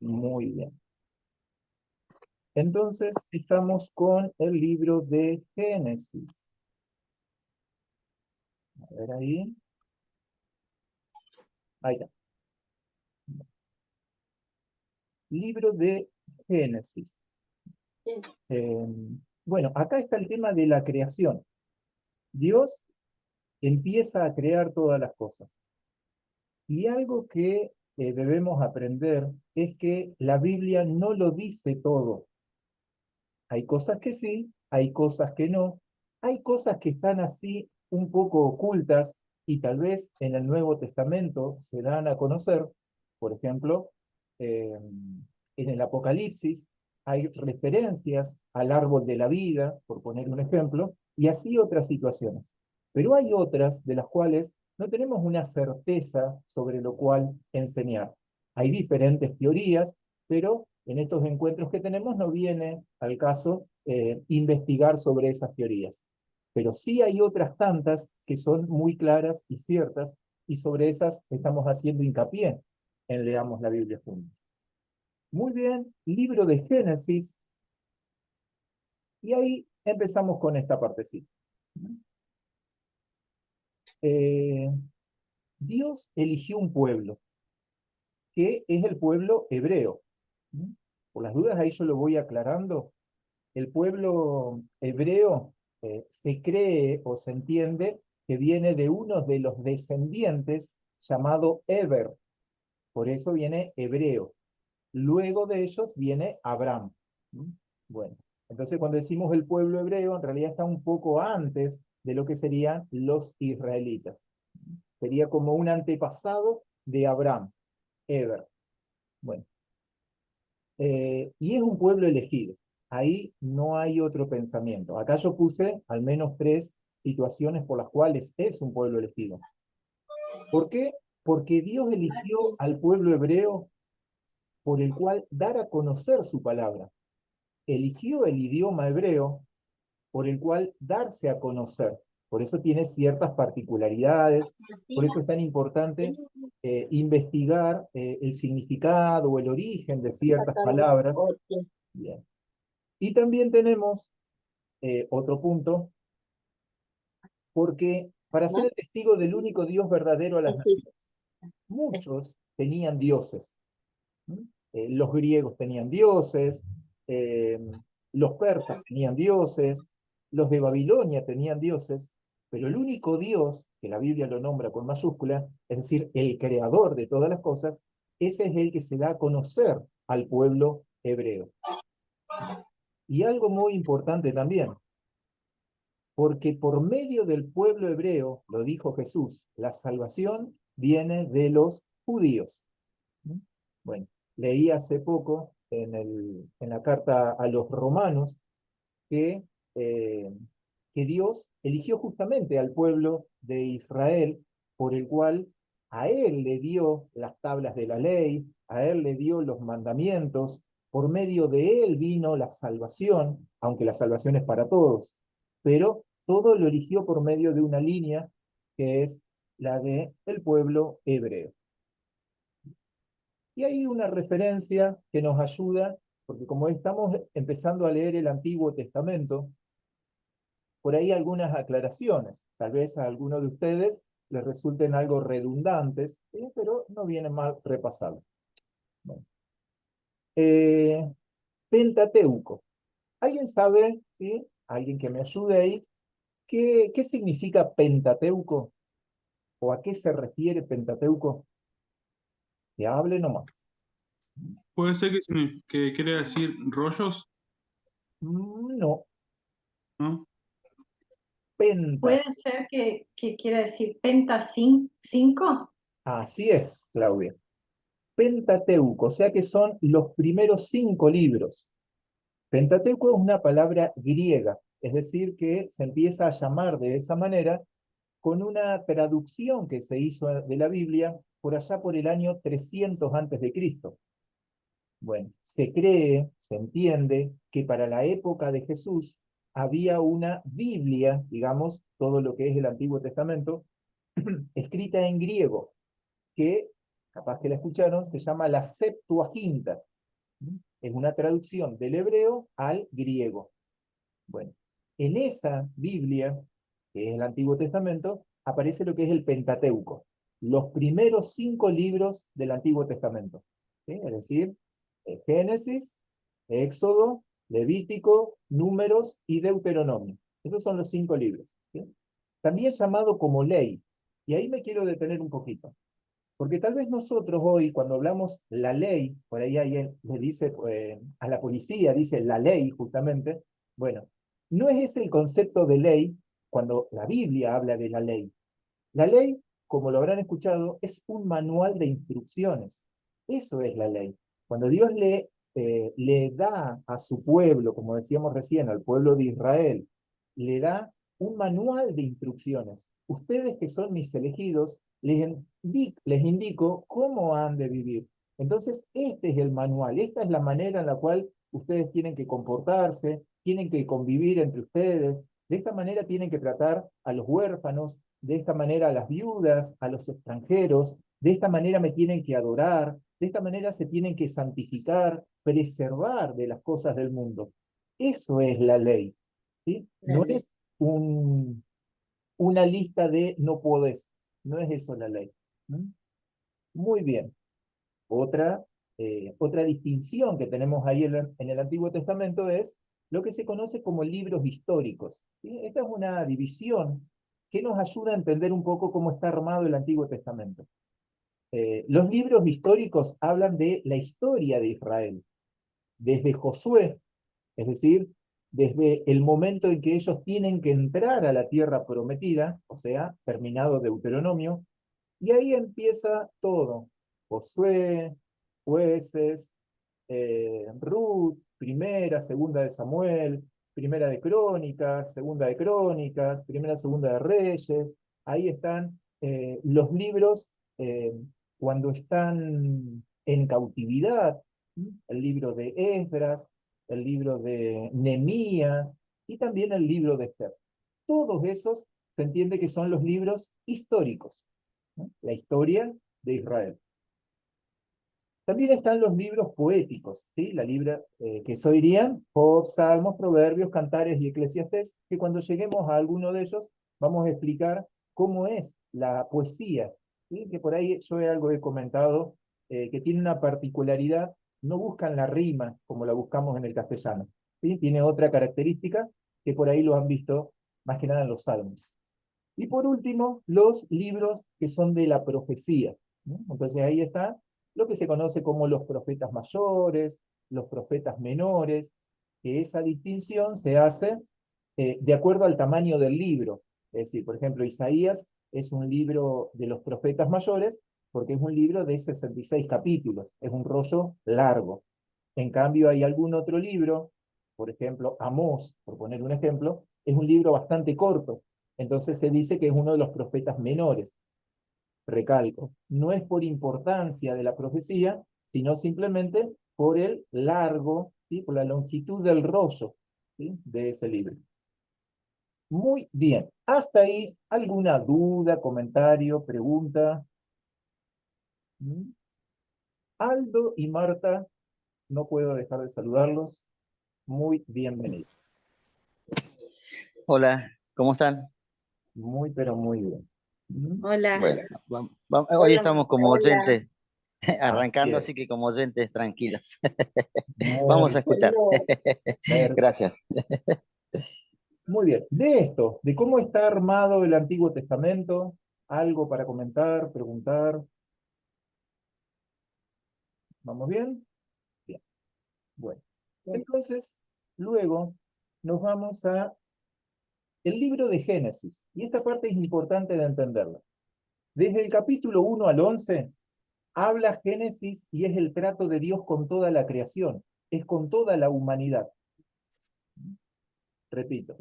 Muy bien. Entonces, estamos con el libro de Génesis. A ver ahí. Ahí está. Libro de Génesis. Eh, bueno, acá está el tema de la creación. Dios empieza a crear todas las cosas. Y algo que debemos aprender es que la Biblia no lo dice todo. Hay cosas que sí, hay cosas que no, hay cosas que están así un poco ocultas y tal vez en el Nuevo Testamento se dan a conocer. Por ejemplo, en el Apocalipsis hay referencias al árbol de la vida, por poner un ejemplo, y así otras situaciones. Pero hay otras de las cuales no tenemos una certeza sobre lo cual enseñar. Hay diferentes teorías, pero en estos encuentros que tenemos no viene al caso investigar sobre esas teorías. Pero sí hay otras tantas que son muy claras y ciertas, y sobre esas estamos haciendo hincapié en Leamos la Biblia juntos. Muy bien, libro de Génesis, y ahí empezamos con esta partecita. Eh, Dios eligió un pueblo, que es el pueblo hebreo. Por las dudas ahí yo lo voy aclarando. El pueblo hebreo se cree o se entiende que viene de uno de los descendientes llamado Eber, por eso viene hebreo. Luego de ellos viene Abraham. Bueno, entonces cuando decimos el pueblo hebreo, en realidad está un poco antes de lo que serían los israelitas. Sería como un antepasado de Abraham, Eber. Bueno, y es un pueblo elegido. Ahí no hay otro pensamiento. Acá yo puse al menos tres situaciones por las cuales es un pueblo elegido. ¿Por qué? Porque Dios eligió al pueblo hebreo por el cual dar a conocer su palabra. Eligió el idioma hebreo por el cual darse a conocer. Por eso tiene ciertas particularidades, por eso es tan importante investigar el significado o el origen de ciertas palabras. Bien. Y también tenemos otro punto, porque para ser el testigo del único Dios verdadero a las naciones, muchos tenían dioses. Los griegos tenían dioses, eh, los persas tenían dioses, los de Babilonia tenían dioses, pero el único Dios, que la Biblia lo nombra con mayúscula, es decir, el creador de todas las cosas, ese es el que se da a conocer al pueblo hebreo. Y algo muy importante también, porque por medio del pueblo hebreo, lo dijo Jesús, la salvación viene de los judíos. Bueno, leí hace poco en la carta a los romanos que, eh, que Dios eligió justamente al pueblo de Israel, por el cual a él le dio las tablas de la ley, a él le dio los mandamientos, por medio de él vino la salvación, aunque la salvación es para todos, pero todo lo eligió por medio de una línea que es la de el pueblo hebreo. Y hay una referencia que nos ayuda, porque como estamos empezando a leer el Antiguo Testamento, por ahí algunas aclaraciones, tal vez a alguno de ustedes les resulten algo redundantes, ¿sí? Pero no viene mal repasarlo. Bueno. Pentateuco. ¿Alguien sabe, sí? Alguien que me ayude ahí, qué significa Pentateuco? ¿O a qué se refiere Pentateuco? Que hable nomás. Puede ser que quiere decir rollos, No, ¿no? penta. Puede ser que quiera decir penta 5. Así es, Claudia. Pentateuco, o sea que son los primeros 5 libros. Pentateuco es una palabra griega, es decir, que se empieza a llamar de esa manera con una traducción que se hizo de la Biblia por allá por el año 300 antes de Cristo. Bueno, se cree, se entiende que para la época de Jesús había una Biblia, digamos, todo lo que es el Antiguo Testamento, escrita en griego, que, capaz que la escucharon, se llama la Septuaginta. Es una traducción del hebreo al griego. Bueno, en esa Biblia, que es el Antiguo Testamento, aparece lo que es el Pentateuco, los primeros 5 libros del Antiguo Testamento. ¿Sí? Es decir, Génesis, Éxodo, Levítico, Números y Deuteronomio. Esos son los 5 libros. ¿Sí? También llamado como ley. Y ahí me quiero detener un poquito. Porque tal vez nosotros hoy, cuando hablamos la ley, por ahí alguien le dice a la policía, dice la ley justamente, bueno, no es ese el concepto de ley cuando la Biblia habla de la ley. La ley, como lo habrán escuchado, es un manual de instrucciones. Eso es la ley. Cuando Dios le da a su pueblo, como decíamos recién, al pueblo de Israel, le da un manual de instrucciones. Ustedes que son mis elegidos, les indico cómo han de vivir. Entonces, este es el manual, esta es la manera en la cual ustedes tienen que comportarse, tienen que convivir entre ustedes, de esta manera tienen que tratar a los huérfanos, de esta manera a las viudas, a los extranjeros, de esta manera me tienen que adorar, de esta manera se tienen que santificar, preservar de las cosas del mundo. Eso es la ley, ¿sí? No es una lista de no podés, no es eso la ley. ¿Mm? Muy bien. Otra distinción que tenemos ahí en el Antiguo Testamento es lo que se conoce como libros históricos. ¿Sí? Esta es una división que nos ayuda a entender un poco cómo está armado el Antiguo Testamento. Los libros históricos hablan de la historia de Israel, desde Josué, es decir, desde el momento en que ellos tienen que entrar a la tierra prometida, o sea, terminado Deuteronomio, y ahí empieza todo. Josué, jueces, Ruth, primera, segunda de Samuel, primera de Crónicas, segunda de Crónicas, primera, segunda de Reyes. Ahí están los libros cuando están en cautividad, ¿sí? El libro de Esdras, el libro de Nehemías y también el libro de Esther. Todos esos se entiende que son los libros históricos, ¿no? La historia de Israel. También están los libros poéticos, ¿sí? Que eso irían Job, Salmos, Proverbios, Cantares y Eclesiastés, que cuando lleguemos a alguno de ellos vamos a explicar cómo es la poesía, ¿sí? Que por ahí yo he comentado, que tiene una particularidad, no buscan la rima como la buscamos en el castellano, ¿sí? Tiene otra característica que por ahí lo han visto más que nada en los Salmos. Y por último, los libros que son de la profecía, ¿no? Entonces ahí está lo que se conoce como los profetas mayores, los profetas menores, que esa distinción se hace de acuerdo al tamaño del libro. Es decir, por ejemplo, Isaías es un libro de los profetas mayores porque es un libro de 66 capítulos, es un rollo largo. En cambio, hay algún otro libro, por ejemplo, Amós, por poner un ejemplo, es un libro bastante corto. Entonces se dice que es uno de los profetas menores. Recalco, no es por importancia de la profecía, sino simplemente por el largo, ¿sí? Por la longitud del rollo, ¿sí? De ese libro. Muy bien. Hasta ahí, ¿alguna duda, comentario, pregunta? ¿Mm? Aldo y Marta, no puedo dejar de saludarlos. Muy bienvenidos. Hola, ¿cómo están? Muy, pero muy bien. ¿Mm? Hola. Bueno, hoy Hola, estamos como hola. oyentes, Así arrancando, es. así que como oyentes tranquilos. Vamos a Muy, escuchar. perfecto. Gracias. Muy bien. De esto, de cómo está armado el Antiguo Testamento, algo para comentar, preguntar. ¿Vamos bien? Bien. Bueno. Entonces, luego nos vamos a el libro de Génesis. Y esta parte es importante de entenderla. Desde el capítulo 1 al 11, habla Génesis y es el trato de Dios con toda la creación, es con toda la humanidad. Repito,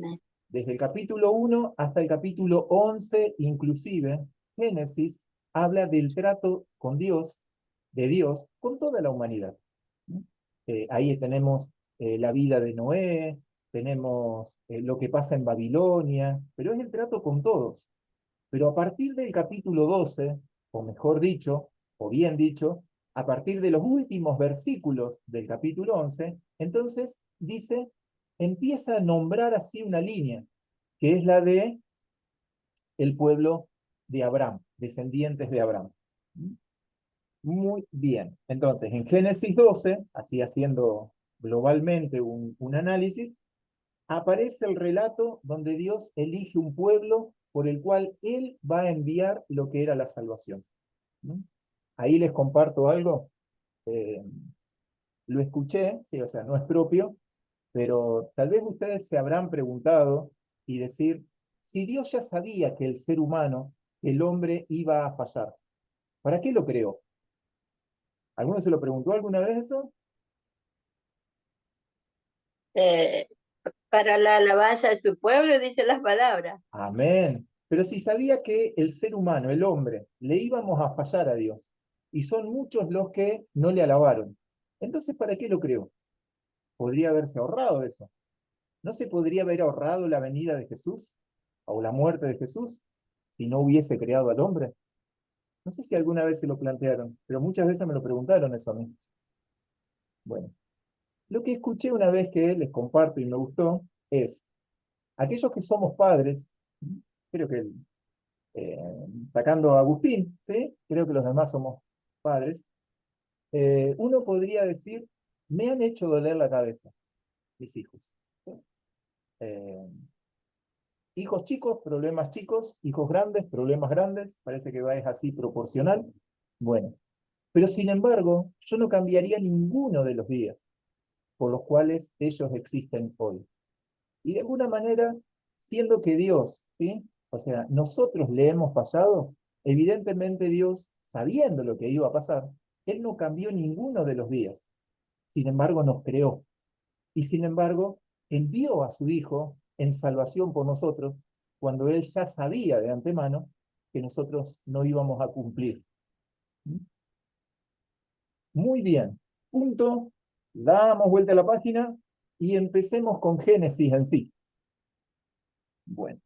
desde el capítulo 1 hasta el capítulo 11, inclusive, Génesis habla del trato con Dios, de Dios, con toda la humanidad. Ahí tenemos la vida de Noé, tenemos lo que pasa en Babilonia, pero es el trato con todos. Pero a partir del capítulo 12, o mejor dicho, o bien dicho, a partir de los últimos versículos del capítulo 11, entonces dice, empieza a nombrar así una línea, que es la de el pueblo de Abraham, descendientes de Abraham. Muy bien. Entonces, en Génesis 12, así haciendo globalmente un análisis, aparece el relato donde Dios elige un pueblo por el cual Él va a enviar lo que era la salvación. Ahí les comparto algo. eh, lo escuché, sí, o sea, no es propio, pero tal vez ustedes se habrán preguntado y decir, si Dios ya sabía que el ser humano, el hombre, iba a fallar, ¿para qué lo creó? ¿Alguno se lo preguntó alguna vez eso? Eh, para la alabanza de su pueblo, dice las palabras. Amén. Pero si sabía que el ser humano, el hombre, le íbamos a fallar a Dios, y son muchos los que no le alabaron, entonces ¿para qué lo creó? Podría haberse ahorrado eso. ¿No se podría haber ahorrado la venida de Jesús o la muerte de Jesús si no hubiese creado al hombre? No sé si alguna vez se lo plantearon, pero muchas veces me lo preguntaron eso a mí. Bueno, lo que escuché una vez que les comparto y me gustó es, aquellos que somos padres, creo que eh, sacando a Agustín, ¿sí? Creo que los demás somos padres, uno podría decir, me han hecho doler la cabeza mis hijos. ¿Sí? Eh, hijos chicos, problemas chicos, hijos grandes, problemas grandes, parece que va es así proporcional. Bueno, pero sin embargo, yo no cambiaría ninguno de los días por los cuales ellos existen hoy. Y de alguna manera, siendo que Dios, ¿sí? O sea, nosotros le hemos fallado, evidentemente Dios, sabiendo lo que iba a pasar, Él no cambió ninguno de los días. Sin embargo, nos creó. Y sin embargo, envió a su Hijo en salvación por nosotros, cuando Él ya sabía de antemano que nosotros no íbamos a cumplir. Muy bien. Punto. Damos vuelta a la página y empecemos con Génesis en sí. Bueno.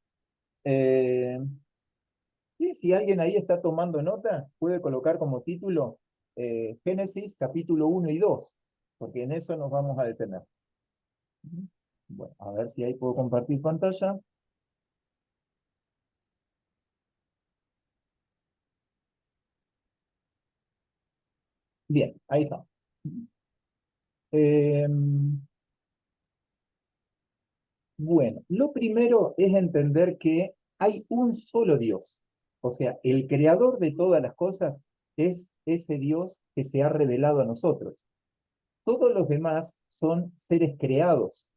Sí, si alguien ahí está tomando nota, puede colocar como título Génesis capítulo 1 y 2, porque en eso nos vamos a detener. Bueno, a ver si ahí puedo compartir pantalla. Bien, ahí está. Eh, bueno, lo primero es entender que hay un solo Dios. O sea, el creador de todas las cosas es ese Dios que se ha revelado a nosotros. Todos los demás son seres creados,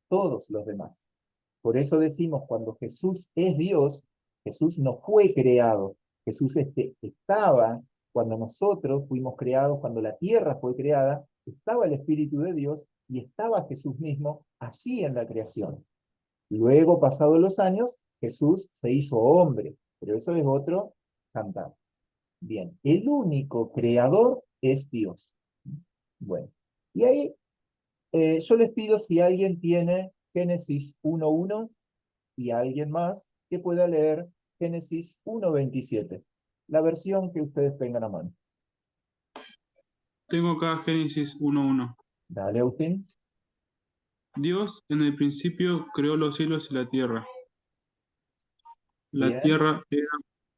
todos los demás. Por eso decimos, cuando Jesús es Dios, Jesús no fue creado. Jesús estaba cuando nosotros fuimos creados, cuando la tierra fue creada, estaba el Espíritu de Dios y estaba Jesús mismo allí en la creación. Luego, pasados los años, Jesús se hizo hombre, pero eso es otro cantar. Bien, el único creador es Dios. Bueno, y ahí yo les pido si alguien tiene Génesis 1:1 y a alguien más que pueda leer Génesis 1:27, la versión que ustedes tengan a mano. Tengo acá Génesis 1:1. Dale, Agustín. Dios en el principio creó los cielos y la tierra. La Bien. tierra era...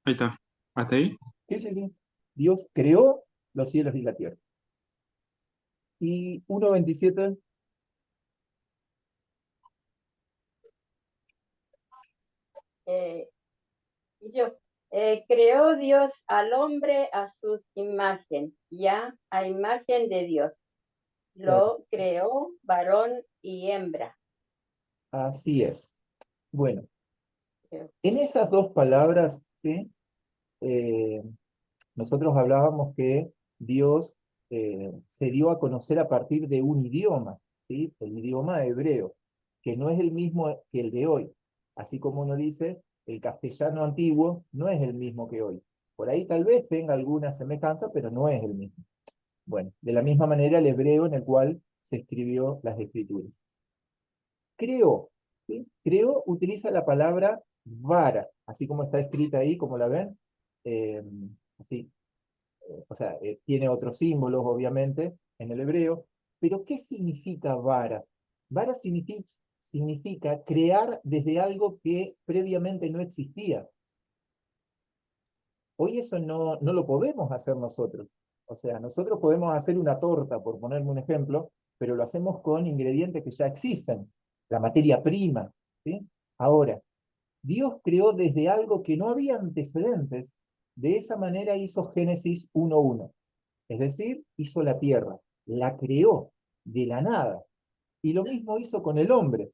Ahí está. ¿Hasta ahí? Sí, sí, sí. Dios creó los cielos y la tierra. Y 1:27, Eh, yo, creó Dios al hombre a su imagen, ya a imagen de Dios. Lo creó varón y hembra. así es. Bueno, Creo. en esas dos palabras, ¿sí? Eh, nosotros hablábamos que Dios se dio a conocer a partir de un idioma, ¿sí? El idioma hebreo, que no es el mismo que el de hoy. Así como uno dice, el castellano antiguo no es el mismo que hoy. Por ahí tal vez tenga alguna semejanza, pero no es el mismo. Bueno, de la misma manera el hebreo en el cual se escribió las escrituras. Creó, ¿sí? Creó utiliza la palabra vara, así como está escrita ahí, como la ven, así, o sea, tiene otros símbolos, obviamente, en el hebreo, pero ¿qué significa vara? Vara significa crear desde algo que previamente no existía. Hoy eso no lo podemos hacer nosotros. O sea, nosotros podemos hacer una torta, por ponerme un ejemplo, pero lo hacemos con ingredientes que ya existen, la materia prima, ¿sí? Ahora, Dios creó desde algo que no había antecedentes, de esa manera hizo Génesis 1:1. Es decir, hizo la tierra, la creó de la nada. Y lo mismo hizo con el hombre.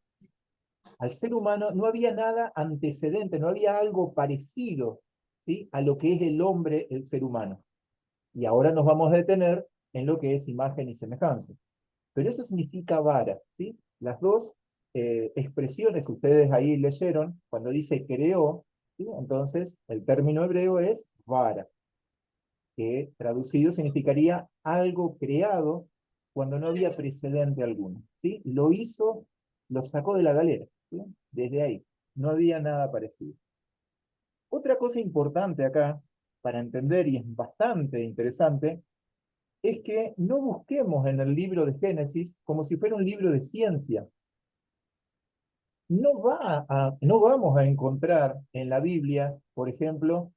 Al ser humano no había nada antecedente, no había algo parecido, ¿sí?, a lo que es el hombre, el ser humano. Y ahora nos vamos a detener en lo que es imagen y semejanza. Pero eso significa vara, ¿sí? Las dos expresiones que ustedes ahí leyeron, cuando dice creó, ¿sí?, entonces el término hebreo es vara, que traducido significaría algo creado cuando no había precedente alguno, ¿sí? Lo hizo, lo sacó de la galera, ¿sí? Desde ahí, no había nada parecido. Otra cosa importante acá, para entender, y es bastante interesante, es que no busquemos en el libro de Génesis como si fuera un libro de ciencia. No vamos a encontrar en la Biblia, por ejemplo,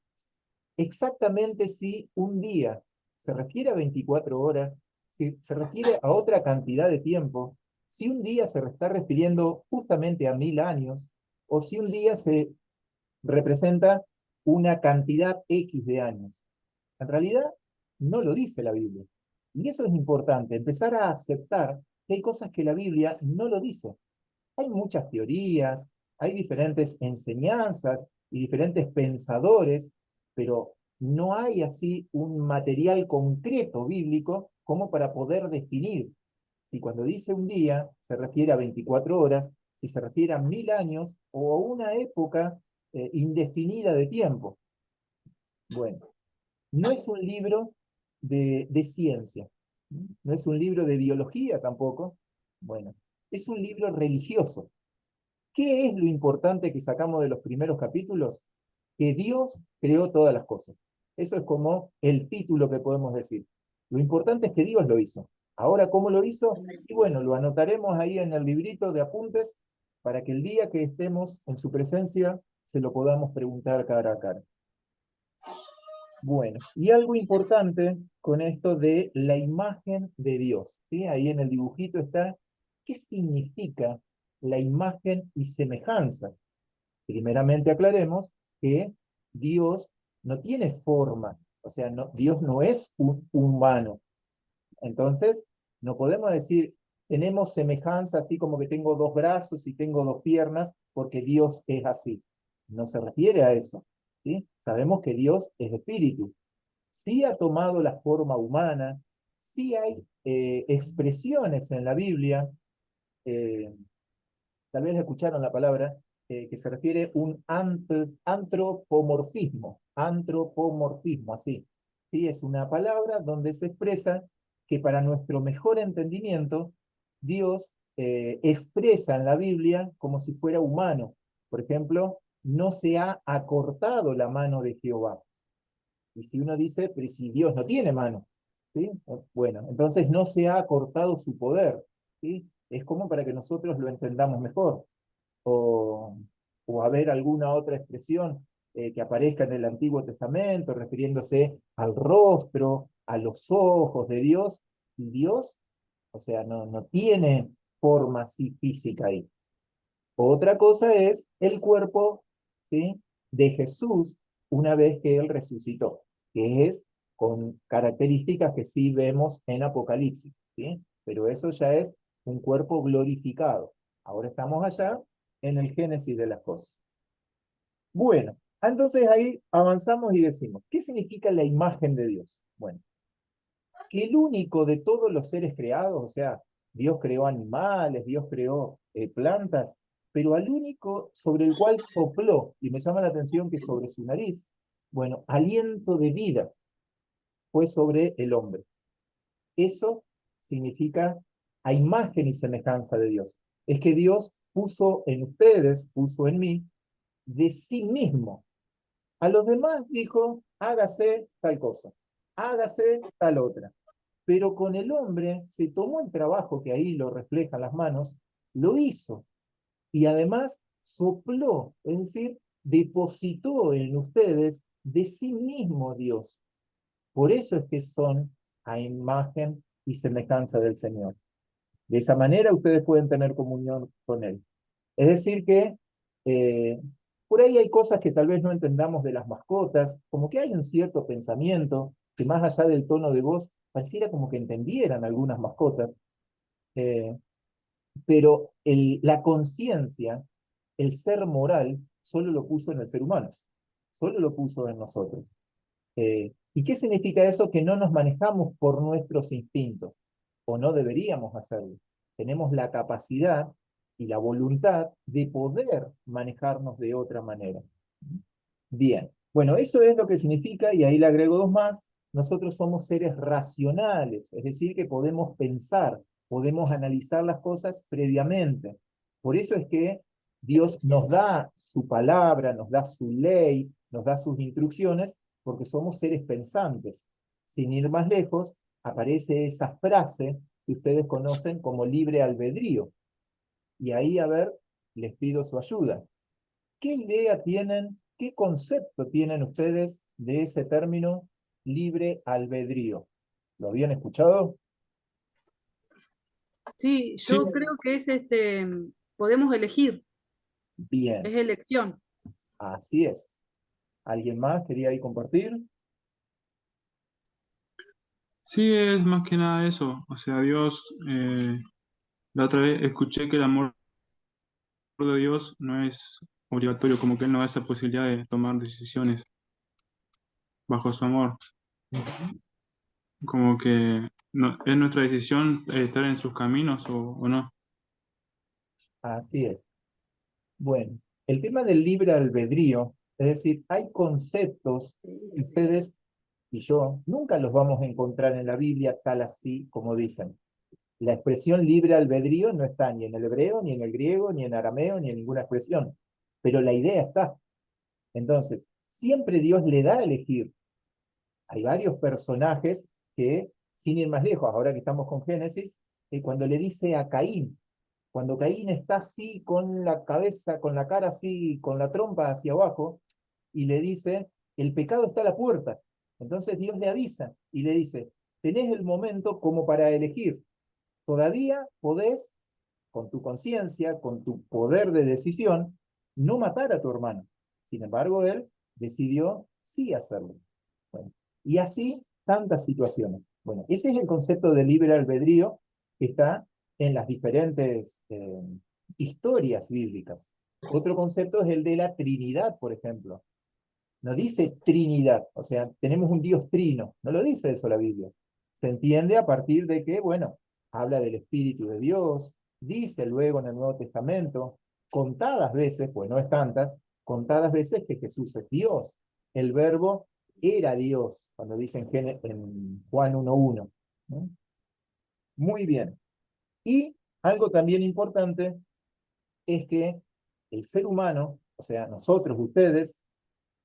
exactamente si un día se refiere a 24 horas, si se refiere a otra cantidad de tiempo, si un día se está refiriendo justamente a 1000 años, o si un día se representa una cantidad X de años. En realidad, no lo dice la Biblia. Y eso es importante, empezar a aceptar que hay cosas que la Biblia no lo dice. Hay muchas teorías, hay diferentes enseñanzas y diferentes pensadores, pero no hay así un material concreto bíblico como para poder definir si cuando dice un día se refiere a 24 horas, si se refiere a 1000 años o a una época indefinida de tiempo. Bueno, no es un libro de ciencia, no es un libro de biología tampoco. Bueno, es un libro religioso. ¿Qué es lo importante que sacamos de los primeros capítulos? Que Dios creó todas las cosas. Eso es como el título que podemos decir. Lo importante es que Dios lo hizo. Ahora, ¿cómo lo hizo? Y bueno, lo anotaremos ahí en el librito de apuntes para que el día que estemos en su presencia se lo podamos preguntar cara a cara. Bueno, y algo importante con esto de la imagen de Dios, ¿sí? Ahí en el dibujito está, ¿qué significa la imagen y semejanza? Primeramente aclaremos que Dios no tiene forma, o sea, Dios no es un humano. Entonces, no podemos decir, tenemos semejanza así como que tengo 2 brazos y tengo 2 piernas, porque Dios es así. No se refiere a eso, ¿sí? Sabemos que Dios es espíritu. Sí ha tomado la forma humana, sí hay expresiones en la Biblia, eh, tal vez escucharon la palabra, que se refiere a un antropomorfismo, así. ¿Sí? Es una palabra donde se expresa que para nuestro mejor entendimiento, Dios expresa en la Biblia como si fuera humano. Por ejemplo, no se ha acortado la mano de Jehová. Y si uno dice, pero si Dios no tiene mano, ¿sí? Bueno, entonces no se ha acortado su poder, ¿sí? Es como para que nosotros lo entendamos mejor. O, o a ver alguna otra expresión que aparezca en el Antiguo Testamento, refiriéndose al rostro, a los ojos de Dios, y Dios, o sea, no tiene forma así física ahí. Otra cosa es el cuerpo, ¿sí?, de Jesús una vez que Él resucitó, que es con características que sí vemos en Apocalipsis, ¿sí? Pero eso ya es un cuerpo glorificado. Ahora estamos allá en el génesis de las cosas. Bueno, entonces ahí avanzamos y decimos, ¿qué significa la imagen de Dios? Bueno, que el único de todos los seres creados, o sea, Dios creó animales, Dios creó plantas, pero al único sobre el cual sopló, y me llama la atención que sobre su nariz, bueno, aliento de vida, fue sobre el hombre. Eso significa a imagen y semejanza de Dios. Es que Dios puso en ustedes, puso en mí, de sí mismo. A los demás dijo, hágase tal cosa. hágase tal otra. Pero con el hombre se tomó el trabajo, que ahí lo reflejan las manos, lo hizo. Y además sopló, es decir, depositó en ustedes de sí mismo Dios. Por eso es que son a imagen y semejanza del Señor. De esa manera ustedes pueden tener comunión con Él. Es decir que eh, por ahí hay cosas que tal vez no entendamos de las mascotas, como que hay un cierto pensamiento que más allá del tono de voz, pareciera como que entendieran algunas mascotas, eh, pero la conciencia, el ser moral, solo lo puso en el ser humano, solo lo puso en nosotros. ¿Y qué significa eso? Que no nos manejamos por nuestros instintos, o no deberíamos hacerlo. Tenemos la capacidad y la voluntad de poder manejarnos de otra manera. Bien, bueno, eso es lo que significa, y ahí le agrego dos más, nosotros somos seres racionales, es decir, que podemos pensar, podemos analizar las cosas previamente. Por eso es que Dios nos da su palabra, nos da su ley, nos da sus instrucciones, porque somos seres pensantes. Sin ir más lejos, aparece esa frase que ustedes conocen como libre albedrío. Y ahí, a ver, les pido su ayuda. ¿Qué idea tienen, qué concepto tienen ustedes de ese término libre albedrío? ¿Lo habían escuchado? Sí, Sí, yo creo que es podemos elegir, Bien, es elección. así es. ¿Alguien más quería ahí compartir? sí, es más que nada eso. O sea, Dios, la otra vez escuché que el amor de Dios no es obligatorio, como que Él no da esa posibilidad de tomar decisiones bajo su amor. Ujú. Como que es nuestra decisión estar en sus caminos o no. Así es. Bueno, el tema del libre albedrío, es decir, hay conceptos que ustedes y yo nunca los vamos a encontrar en la Biblia tal así como dicen. La expresión libre albedrío no está ni en el hebreo, ni en el griego, ni en arameo, ni en ninguna expresión. Pero la idea está. Entonces, siempre Dios le da a elegir. Hay varios personajes que, sin ir más lejos, ahora que estamos con Génesis, cuando le dice a Caín, cuando Caín está así con la cabeza, con la cara así, con la trompa hacia abajo, y le dice, el pecado está a la puerta. Entonces Dios le avisa y le dice, tenés el momento como para elegir. Todavía podés, con tu conciencia, con tu poder de decisión, no matar a tu hermano. Sin embargo, él decidió sí hacerlo. Bueno, y así tantas situaciones. Bueno, ese es el concepto de libre albedrío que está en las diferentes historias bíblicas. Otro concepto es el de la Trinidad, por ejemplo. No dice Trinidad, o sea, tenemos un Dios trino, no lo dice eso la Biblia. Se entiende a partir de que, bueno, habla del Espíritu de Dios, dice luego en el Nuevo Testamento, contadas veces, pues no es tantas, contadas veces que Jesús es Dios. El verbo era Dios, cuando dice en Juan 1:1. ¿No? Muy bien. Y algo también importante es que el ser humano, o sea, nosotros, ustedes,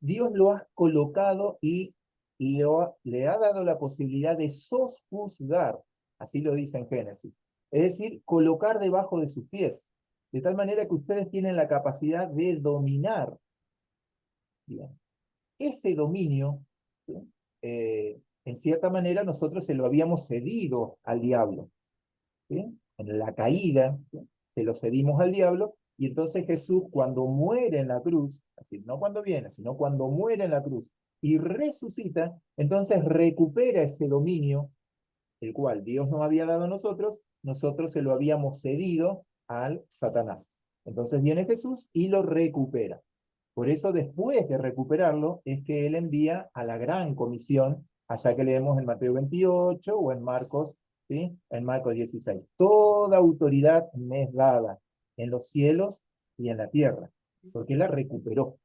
Dios lo ha colocado y le ha dado la posibilidad de sojuzgar, así lo dice en Génesis, es decir, colocar debajo de sus pies, de tal manera que ustedes tienen la capacidad de dominar. Bien. Ese dominio, ¿sí? En cierta manera nosotros se lo habíamos cedido al diablo. ¿Sí? En la caída, ¿sí? Se lo cedimos al diablo, y entonces Jesús cuando muere en la cruz, así, no cuando viene, sino cuando muere en la cruz y resucita, entonces recupera ese dominio, el cual Dios nos había dado a nosotros, nosotros se lo habíamos cedido al Satanás. Entonces viene Jesús y lo recupera. Por eso después de recuperarlo es que Él envía a la gran comisión, allá que leemos en Mateo 28 o en Marcos, ¿sí? En Marcos 16. Toda autoridad me es dada en los cielos y en la tierra, porque la recuperó.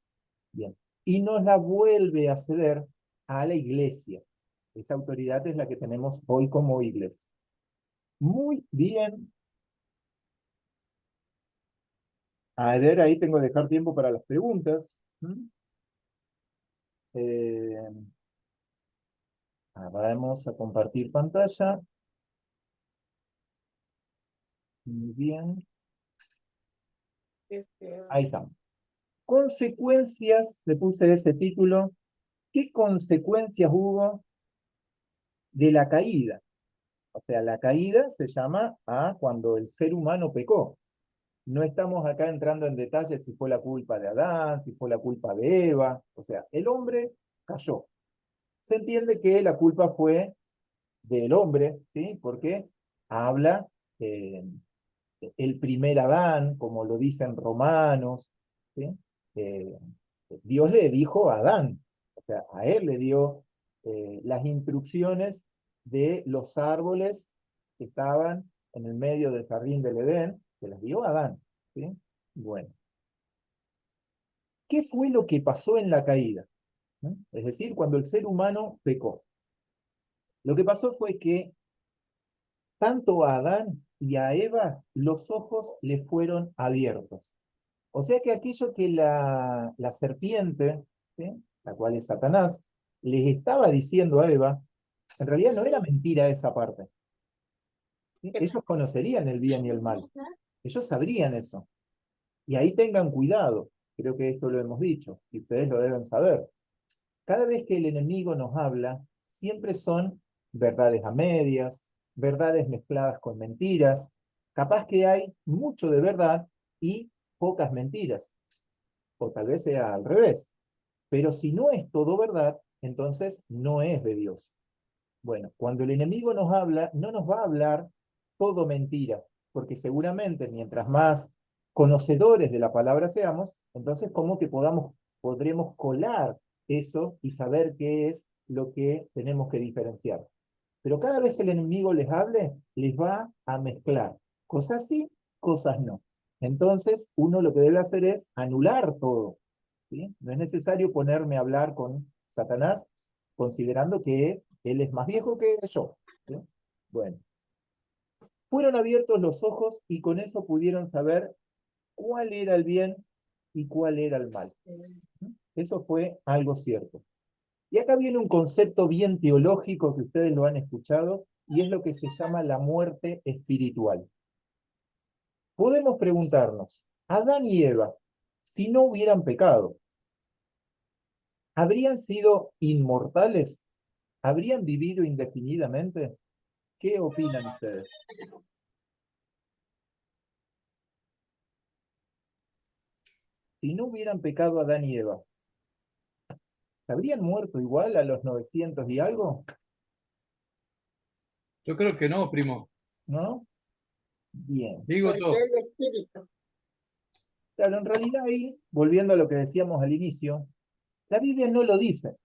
Bien. Y nos la vuelve a ceder a la iglesia. Esa autoridad es la que tenemos hoy como iglesia. Muy bien. A ver, ahí tengo que dejar tiempo para las preguntas. ¿Mm? Eh, Vamos a compartir pantalla. Muy bien. Ahí estamos. Consecuencias, le puse ese título. ¿Qué consecuencias hubo de la caída? O sea, la caída se llama cuando el ser humano pecó. No estamos acá entrando en detalles si fue la culpa de Adán, si fue la culpa de Eva. O sea, el hombre cayó. Se entiende que la culpa fue del hombre, ¿sí? Porque habla el primer Adán, como lo dicen Romanos, ¿sí? Eh, Dios le dijo a Adán, o sea, a él le dio las instrucciones de los árboles que estaban en el medio del jardín del Edén, se las dio a Adán, ¿sí? Bueno, ¿qué fue lo que pasó en la caída? ¿No? Es decir, cuando el ser humano pecó. Lo que pasó fue que tanto a Adán y a Eva los ojos le fueron abiertos. O sea que aquello que la serpiente, ¿sí? La cual es Satanás, les estaba diciendo a Eva, en realidad no era mentira esa parte. ¿Sí? Ellos conocerían el bien y el mal. Ellos sabrían eso. Y ahí tengan cuidado. Creo que esto lo hemos dicho, y ustedes lo deben saber. Cada vez que el enemigo nos habla, siempre son verdades a medias, verdades mezcladas con mentiras. Capaz que hay mucho de verdad y pocas mentiras. O tal vez sea al revés. Pero si no es todo verdad, entonces no es de Dios. Bueno, cuando el enemigo nos habla, no nos va a hablar todo mentira, porque seguramente mientras más conocedores de la palabra seamos, entonces como que podremos colar eso y saber qué es lo que tenemos que diferenciar. Pero cada vez que el enemigo les hable, les va a mezclar cosas sí, cosas no. Entonces, uno lo que debe hacer es anular todo, ¿sí? No es necesario ponerme a hablar con Satanás considerando que él es más viejo que yo, ¿sí? Bueno, fueron abiertos los ojos y con eso pudieron saber cuál era el bien y cuál era el mal. Eso fue algo cierto. Y acá viene un concepto bien teológico que ustedes lo han escuchado, y es lo que se llama la muerte espiritual. Podemos preguntarnos, Adán y Eva, si no hubieran pecado, ¿habrían sido inmortales? ¿Habrían vivido indefinidamente? ¿Qué opinan ustedes? Si no hubieran pecado Adán y Eva, ¿habrían muerto igual a los 900 y algo? Yo creo que no, primo. ¿No? Bien. Digo Porque yo. el espíritu. Claro, en realidad ahí, volviendo a lo que decíamos al inicio, la Biblia no lo dice.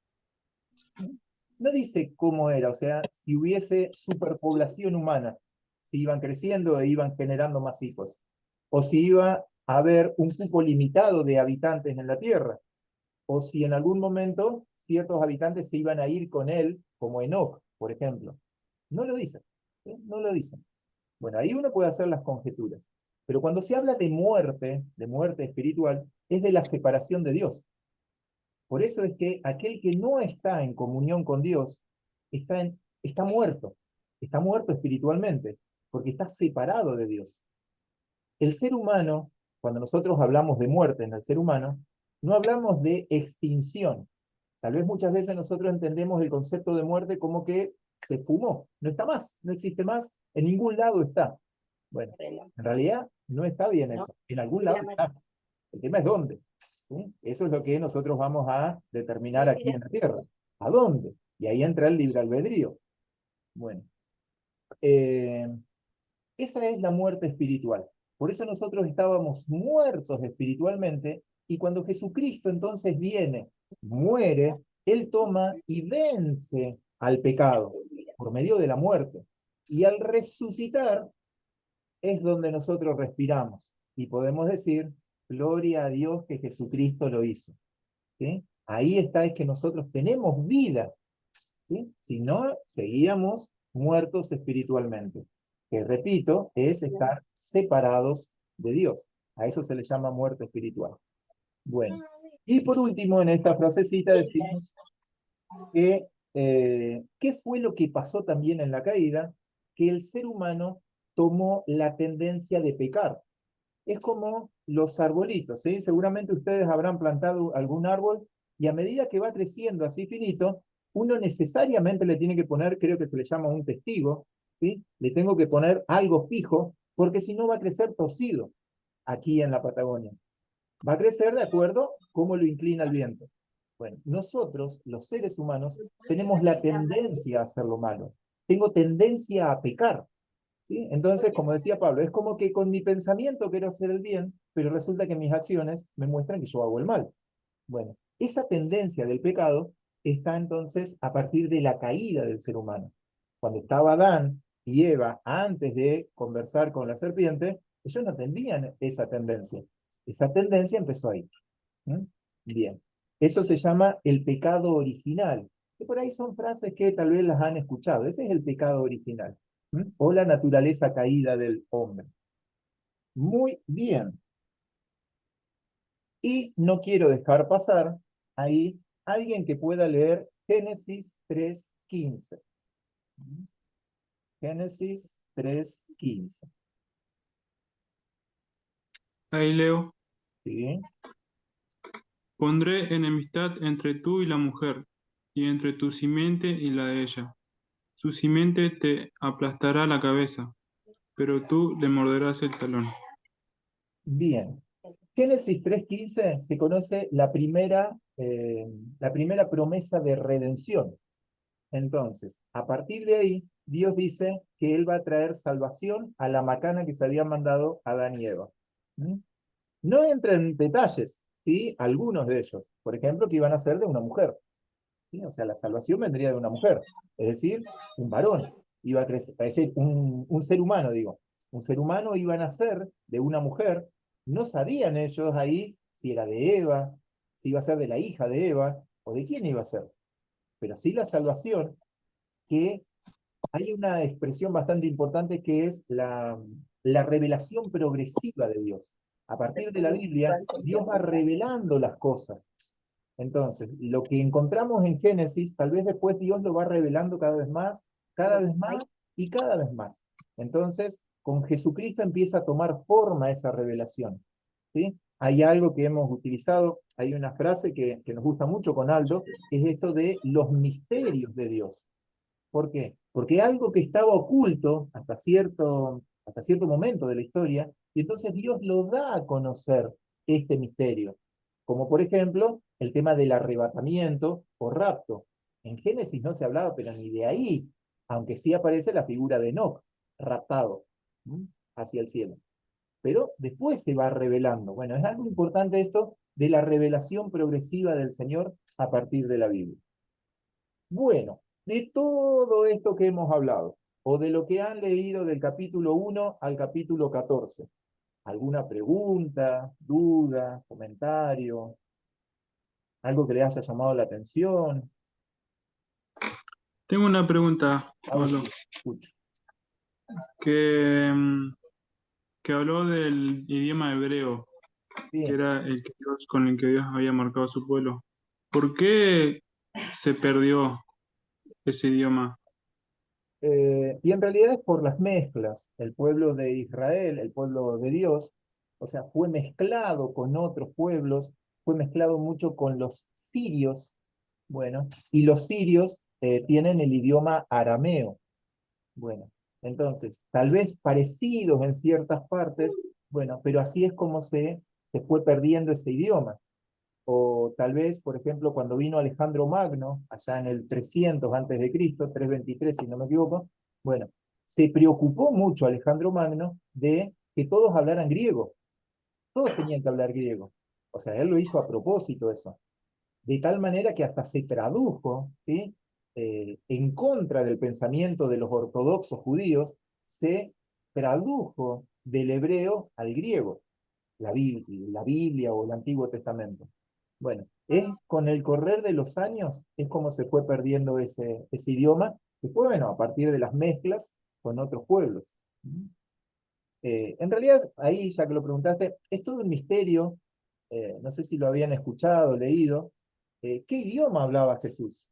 No dice cómo era, o sea, si hubiese superpoblación humana, si iban creciendo e iban generando más hijos, o si iba a haber un cupo limitado de habitantes en la Tierra, o si en algún momento ciertos habitantes se iban a ir con él, como Enoch, por ejemplo. No lo dice, ¿sí? No lo dice. Bueno, ahí uno puede hacer las conjeturas. Pero cuando se habla de muerte espiritual, es de la separación de Dios. Por eso es que aquel que no está en comunión con Dios está muerto espiritualmente, porque está separado de Dios. El ser humano, cuando nosotros hablamos de muerte en el ser humano, no hablamos de extinción. Tal vez muchas veces nosotros entendemos el concepto de muerte como que se fumó, no está más, no existe más, en ningún lado está. Bueno, en realidad no está bien eso, en algún lado está. El tema es dónde. ¿Sí? Eso es lo que nosotros vamos a determinar aquí en la Tierra. ¿A dónde? Y ahí entra el libre albedrío. Bueno, esa es la muerte espiritual. Por eso nosotros estábamos muertos espiritualmente, y cuando Jesucristo entonces viene, muere, Él toma y vence al pecado por medio de la muerte. Y al resucitar es donde nosotros respiramos y podemos decir, gloria a Dios que Jesucristo lo hizo. ¿Sí? Ahí está, es que nosotros tenemos vida. ¿Sí? Si no, seguíamos muertos espiritualmente. Que repito, es estar separados de Dios. A eso se le llama muerte espiritual. Bueno, y por último, en esta frasecita decimos que ¿qué fue lo que pasó también en la caída? Que el ser humano tomó la tendencia de pecar. Es como los arbolitos, ¿sí? Seguramente ustedes habrán plantado algún árbol y a medida que va creciendo así finito, uno necesariamente le tiene que poner, creo que se le llama un testigo, ¿sí? Le tengo que poner algo fijo, porque si no va a crecer torcido aquí en la Patagonia. Va a crecer de acuerdo cómo lo inclina el viento. Bueno, nosotros, los seres humanos, tenemos la tendencia a hacer lo malo. Tengo tendencia a pecar. ¿Sí? Entonces, como decía Pablo, es como que con mi pensamiento quiero hacer el bien, pero resulta que mis acciones me muestran que yo hago el mal. Bueno, esa tendencia del pecado está entonces a partir de la caída del ser humano. Cuando estaba Adán y Eva antes de conversar con la serpiente, ellos no tenían esa tendencia. Esa tendencia empezó ahí. ¿Mm? Bien. Eso se llama el pecado original. Que por ahí son frases que tal vez las han escuchado. Ese es el pecado original. ¿Mm? O la naturaleza caída del hombre. Muy bien. Y no quiero dejar pasar ahí alguien que pueda leer Génesis 3:15. ¿Mm? Génesis 3:15. Ahí leo. ¿Sí? Pondré enemistad entre tú y la mujer, y entre tu simiente y la de ella. Su simiente te aplastará la cabeza, pero tú le morderás el talón. Bien. Génesis 3:15 se conoce la primera promesa de redención. Entonces, a partir de ahí, Dios dice que Él va a traer salvación a la macana que se había mandado a Adán y Eva. ¿Mm? No entra en detalles, ¿sí? Algunos de ellos. Por ejemplo, que iban a ser de una mujer. ¿Sí? O sea, la salvación vendría de una mujer. Es decir, un varón. Iba a crecer, es decir, un ser humano, digo. Un ser humano iba a nacer de una mujer. No sabían ellos ahí si era de Eva, si iba a ser de la hija de Eva, o de quién iba a ser. Pero sí la salvación, que hay una expresión bastante importante que es la revelación progresiva de Dios. A partir de la Biblia, Dios va revelando las cosas. Entonces, lo que encontramos en Génesis, tal vez después Dios lo va revelando cada vez más y cada vez más. Entonces, con Jesucristo empieza a tomar forma esa revelación. ¿Sí? Hay algo que hemos utilizado, hay una frase que nos gusta mucho con Aldo, que es esto de los misterios de Dios. ¿Por qué? Porque algo que estaba oculto hasta cierto momento de la historia, y entonces Dios lo da a conocer este misterio. Como por ejemplo, el tema del arrebatamiento o rapto. En Génesis no se hablaba, pero ni de ahí, aunque sí aparece la figura de Enoc, raptado, ¿m? Hacia el cielo. Pero después se va revelando. Bueno, es algo importante esto de la revelación progresiva del Señor a partir de la Biblia. Bueno, de todo esto que hemos hablado, o de lo que han leído del capítulo 1 al capítulo 14, ¿alguna pregunta, duda, comentario, algo que le haya llamado la atención? Tengo una pregunta, A ver, Pablo, escucho. que, que habló del idioma hebreo, que Bien. era con el que Dios había marcado a su pueblo. ¿Por qué se perdió ese idioma? Y en realidad es por las mezclas. El pueblo de Israel, el pueblo de Dios, o sea, fue mezclado con otros pueblos, fue mezclado mucho con los sirios, bueno, y los sirios tienen el idioma arameo. Bueno, entonces, tal vez parecidos en ciertas partes, bueno, pero así es como se fue perdiendo ese idioma. O tal vez, por ejemplo, cuando vino Alejandro Magno, allá en el 300 antes de Cristo, 323 si no me equivoco, bueno, se preocupó mucho Alejandro Magno de que todos hablaran griego. Todos tenían que hablar griego. O sea, él lo hizo a propósito eso. De tal manera que hasta se tradujo, ¿sí? En contra del pensamiento de los ortodoxos judíos, se tradujo del hebreo al griego, la Biblia o el Antiguo Testamento. Bueno, es con el correr de los años, es como se fue perdiendo ese idioma, después, bueno, a partir de las mezclas con otros pueblos. En realidad, ahí, ya que lo preguntaste, es todo un misterio, no sé si lo habían escuchado, leído. ¿Qué idioma hablaba Jesús?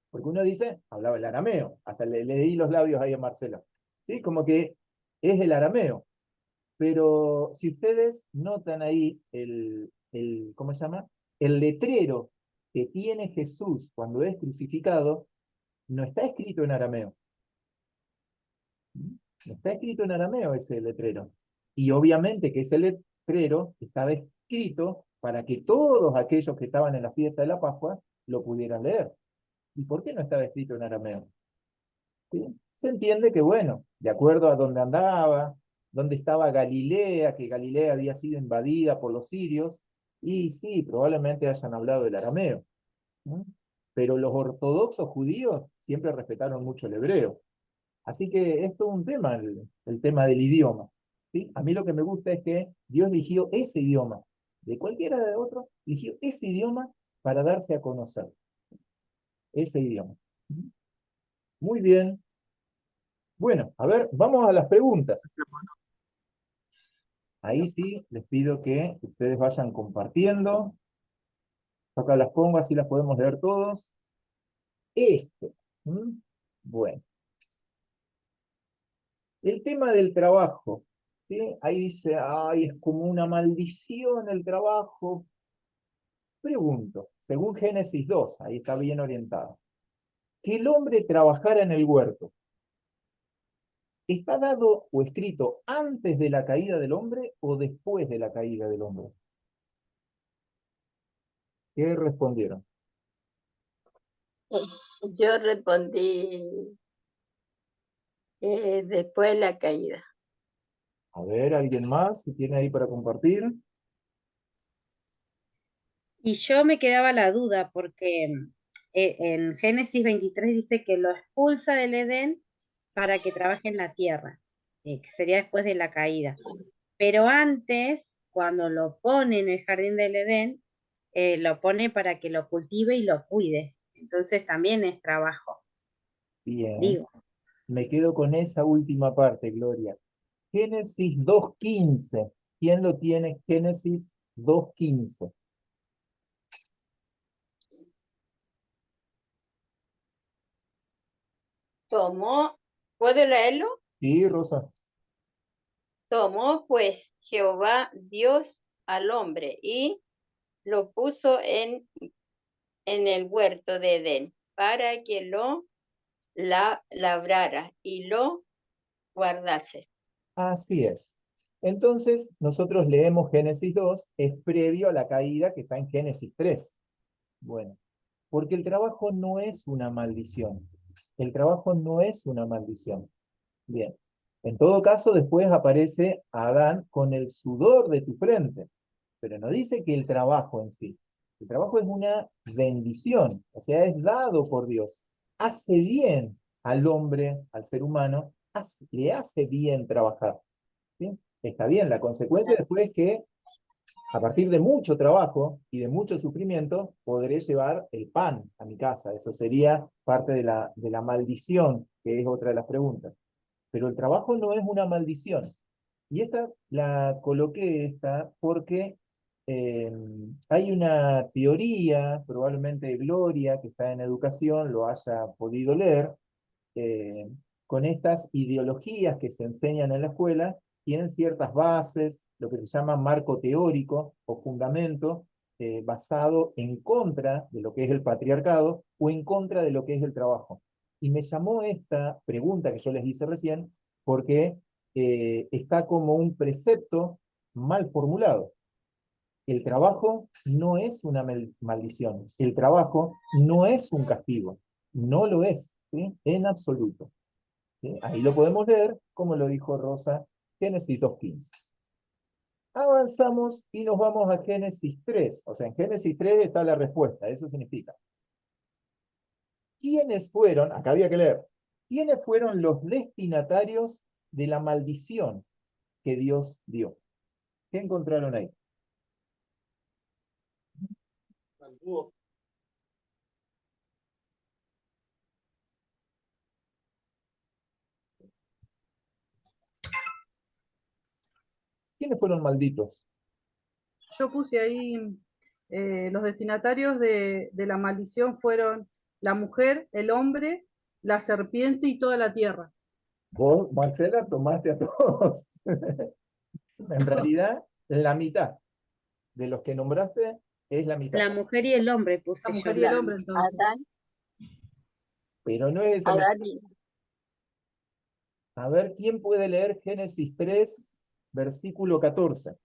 Porque uno dice, hablaba el arameo, hasta le leí los labios ahí a Marcelo, ¿sí? Como que es el arameo. Pero si ustedes notan ahí ¿cómo se llama? El letrero que tiene Jesús cuando es crucificado, no está escrito en arameo. No está escrito en arameo ese letrero. Y obviamente que ese letrero estaba escrito para que todos aquellos que estaban en la fiesta de la Pascua lo pudieran leer. ¿Y por qué no estaba escrito en arameo? ¿Sí? Se entiende que, bueno, de acuerdo a dónde andaba, dónde estaba Galilea, que Galilea había sido invadida por los sirios, y sí, probablemente hayan hablado el arameo, ¿no? Pero los ortodoxos judíos siempre respetaron mucho el hebreo. Así que esto es un tema, el tema del idioma, ¿sí? A mí lo que me gusta es que Dios eligió ese idioma, de cualquiera de otros, eligió ese idioma para darse a conocer, ese idioma. Muy bien. Bueno, a ver, vamos a las preguntas. Ahí sí, les pido que ustedes vayan compartiendo. Acá las pongo, así las podemos leer todos. ¿Mm? Bueno, el tema del trabajo, ¿sí? Ahí dice, ay, es como una maldición el trabajo. Pregunto, según Génesis 2, ahí está bien orientado, que el hombre trabajara en el huerto, ¿está dado o escrito antes de la caída del hombre o después de la caída del hombre? ¿Qué respondieron? Yo respondí después de la caída. A ver, ¿alguien más? ¿Si tiene ahí para compartir? Y yo me quedaba la duda porque en Génesis 23 dice que lo expulsa del Edén para que trabaje en la tierra, que sería después de la caída. Pero antes, cuando lo pone en el jardín del Edén, lo pone para que lo cultive y lo cuide. Entonces también es trabajo, Bien, digo. me quedo con esa última parte, Gloria. Génesis 2:15. ¿Quién lo tiene? Génesis 2:15. Tomó, ¿puedo leerlo? Sí, Rosa. Tomó pues Jehová Dios al hombre y lo puso en el huerto de Edén para que lo labrara y lo guardase. Así es. Entonces, nosotros leemos Génesis 2, es previo a la caída que está en Génesis 3. Bueno, porque el trabajo no es una maldición. El trabajo no es una maldición. Bien. En todo caso, después aparece Adán con el sudor de tu frente, pero no dice que el trabajo en sí. El trabajo es una bendición, o sea, es dado por Dios. Hace bien al hombre, al ser humano, le hace bien trabajar. ¿Sí? Está bien, la consecuencia después es que a partir de mucho trabajo y de mucho sufrimiento, podré llevar el pan a mi casa. Eso sería parte de la maldición, que es otra de las preguntas. Pero el trabajo no es una maldición. Y esta la coloqué porque eh, hay una teoría, probablemente Gloria, que está en educación, lo haya podido leer, eh, con estas ideologías que se enseñan en la escuela, tienen ciertas bases, lo que se llama marco teórico o fundamento, basado en contra de lo que es el patriarcado o en contra de lo que es el trabajo. Y me llamó esta pregunta que yo les hice recién, porque está como un precepto mal formulado. El trabajo no es una maldición, el trabajo no es un castigo, no lo es, ¿sí? En absoluto. ¿Sí? Ahí lo podemos leer, como lo dijo Rosa, Génesis 2:15. Avanzamos y nos vamos a Génesis 3. O sea, en Génesis 3 está la respuesta. Eso significa, ¿quiénes fueron, acá había que leer, quiénes fueron los destinatarios de la maldición que Dios dio? ¿Qué encontraron ahí? ¿Quiénes fueron malditos? Yo puse ahí, los destinatarios de la maldición fueron la mujer, el hombre, la serpiente y toda la tierra. Vos, Marcela, tomaste a todos. En realidad, la mitad de los que nombraste es la mitad. La mujer y el hombre La puse yo. mujer y el hombre, entonces. Adán, Pero no es esa mitad. Adán y A ver, ¿quién puede leer Génesis 3, versículo 14?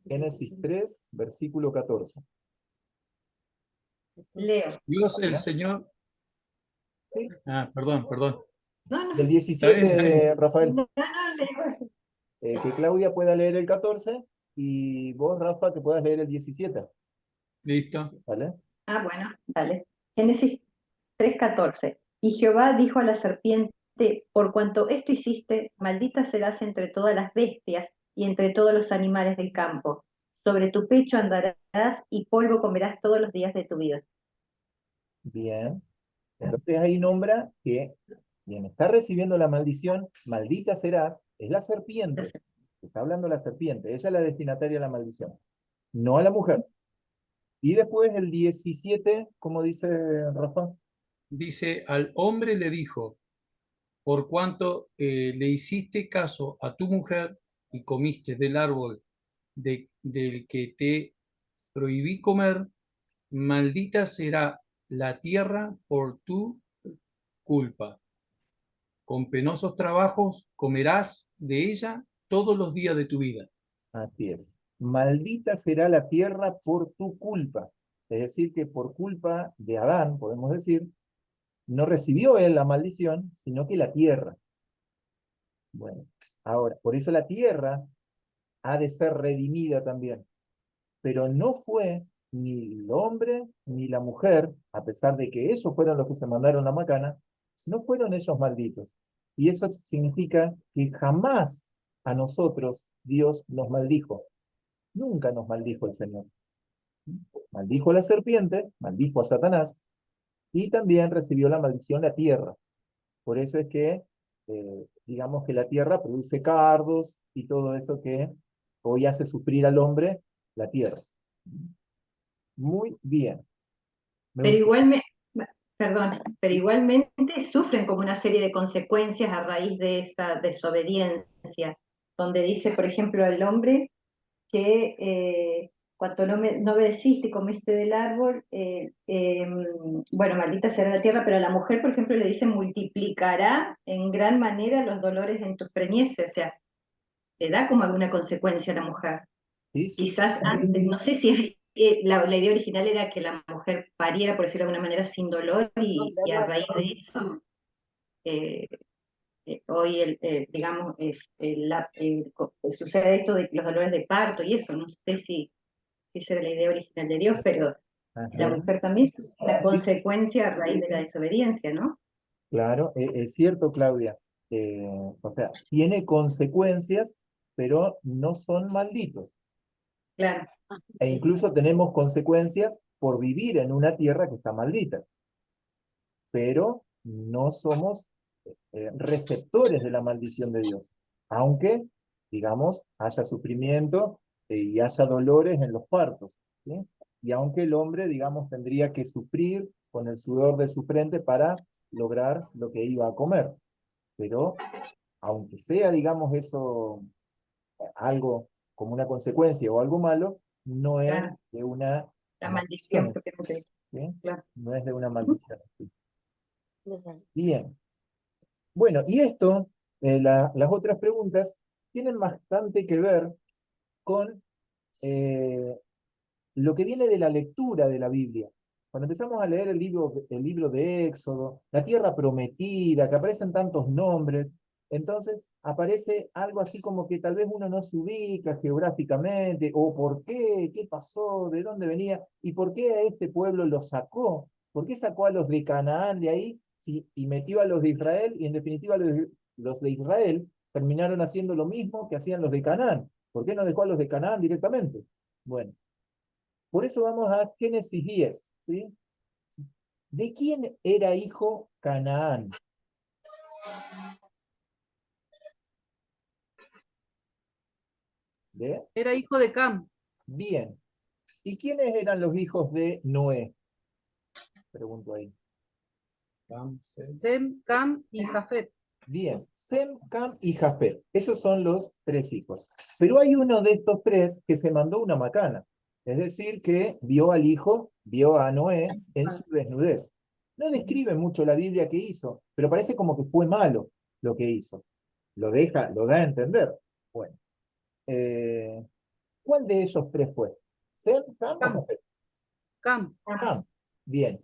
Génesis 3, versículo 14. Leo. Dios el ¿Ya? Señor. Sí. Perdón. No, no, Del Está bien, 17, Rafael. no, Leo. Que Claudia pueda leer el 14 y vos, Rafa, que puedas leer el 17. Listo. ¿Vale? Bueno, dale. Génesis 3:14. Y Jehová dijo a la serpiente, por cuanto esto hiciste, maldita serás entre todas las bestias y entre todos los animales del campo. Sobre tu pecho andarás y polvo comerás todos los días de tu vida. Bien. Entonces ahí nombra que quien está recibiendo la maldición, maldita serás, es la serpiente. Está hablando la serpiente, ella es la destinataria de la maldición, no a la mujer. Y después el 17, ¿cómo dice Rafa? Dice, al hombre le dijo, por cuanto le hiciste caso a tu mujer y comiste del árbol del que te prohibí comer, maldita será la tierra por tu culpa. Con penosos trabajos comerás de ella todos los días de tu vida. Así es. Maldita será la tierra por tu culpa. Es decir, que por culpa de Adán, podemos decir, no recibió él la maldición, sino que la tierra. Bueno, ahora, por eso la tierra ha de ser redimida también. Pero no fue ni el hombre ni la mujer, a pesar de que ellos fueron los que se mandaron la macana, no fueron ellos malditos. Y eso significa que jamás a nosotros Dios nos maldijo. Nunca nos maldijo el Señor. Maldijo a la serpiente, maldijo a Satanás, y también recibió la maldición la tierra. Por eso es que, digamos que la tierra produce cardos y todo eso que hoy hace sufrir al hombre la tierra. Muy bien. Pero igualmente, perdón, pero igualmente sufren como una serie de consecuencias a raíz de esa desobediencia, donde dice, por ejemplo, al hombre que cuando no obedeciste y comiste del árbol, bueno, maldita será la tierra, pero a la mujer, por ejemplo, le dice, multiplicará en gran manera los dolores en tus preñeces, o sea, le da como alguna consecuencia a la mujer. ¿Sí? Quizás antes, no sé si la idea original era que la mujer pariera, por decirlo de alguna manera, sin dolor, y a raíz de eso, hoy, digamos, sucede esto de los dolores de parto y eso, no sé si esa era la idea original de Dios, pero Ajá. la mujer también es una Sí, consecuencia a raíz de la desobediencia, ¿no? claro, es cierto, Claudia. O sea, tiene consecuencias, pero no son malditos. Claro. E incluso tenemos consecuencias por vivir en una tierra que está maldita. Pero no somos receptores de la maldición de Dios. Aunque, digamos, haya sufrimiento y haya dolores en los partos, ¿sí? Y aunque el hombre, digamos, tendría que sufrir con el sudor de su frente para lograr lo que iba a comer. Pero, aunque sea, digamos, eso algo como una consecuencia o algo malo, no es Claro. de una La maldición, maldición, propiamente. ¿sí? Claro. No es de una maldición. ¿Sí? Bien. Bueno, y esto, las otras preguntas, tienen bastante que ver con lo que viene de la lectura de la Biblia. Cuando empezamos a leer el libro de Éxodo, la tierra prometida, que aparecen tantos nombres, entonces aparece algo así como que tal vez uno no se ubica geográficamente, o por qué, qué pasó, de dónde venía, y por qué a este pueblo lo sacó, por qué sacó a los de Canaán de ahí y metió a los de Israel, y en definitiva los de Israel terminaron haciendo lo mismo que hacían los de Canaán. ¿Por qué no dejó a los de Canaán directamente? Bueno. Por eso vamos a Génesis 10, ¿sí? ¿De quién era hijo Canaán? ¿De? Era hijo de Cam. Bien. ¿Y quiénes eran los hijos de Noé? Pregunto ahí. Sem, Cam y Jafet. Bien, Sem, Cam y Jafet. Esos son los 3 hijos. Pero hay uno de estos 3 que se mandó una macana. Es decir, que vio a Noé en su desnudez. No describe mucho la Biblia que hizo, pero parece como que fue malo lo que hizo. Lo da a entender. Bueno. ¿Cuál de ellos 3 fue? ¿Sem, Cam o Cam. Jafet? Cam. Cam. Bien.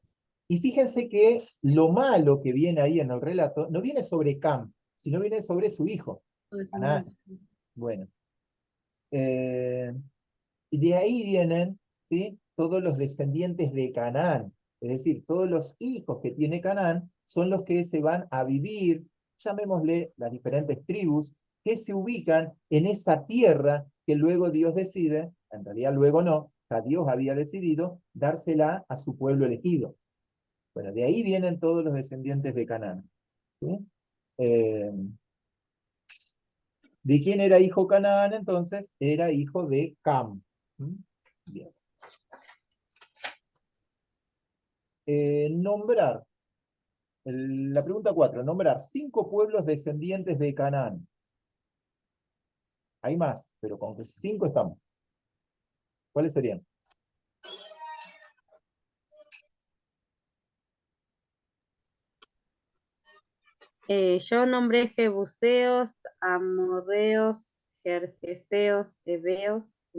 Y fíjense que lo malo que viene ahí en el relato no viene sobre Cam, sino viene sobre su hijo, Canaán. Bueno. Y de ahí vienen, ¿sí?, todos los descendientes de Canaán. Es decir, todos los hijos que tiene Canaán son los que se van a vivir, llamémosle las diferentes tribus, que se ubican en esa tierra que luego Dios decide, en realidad luego no, o sea, Dios había decidido dársela a su pueblo elegido. Bueno, de ahí vienen todos los descendientes de Canaán. ¿Sí? ¿De quién era hijo Canaán entonces? Era hijo de Cam. Bien. Nombrar. La pregunta 4. Nombrar 5 pueblos descendientes de Canaán. Hay más, pero con que 5 estamos. ¿Cuáles serían? Yo nombré jebuseos, amorreos, gergeseos, heveos,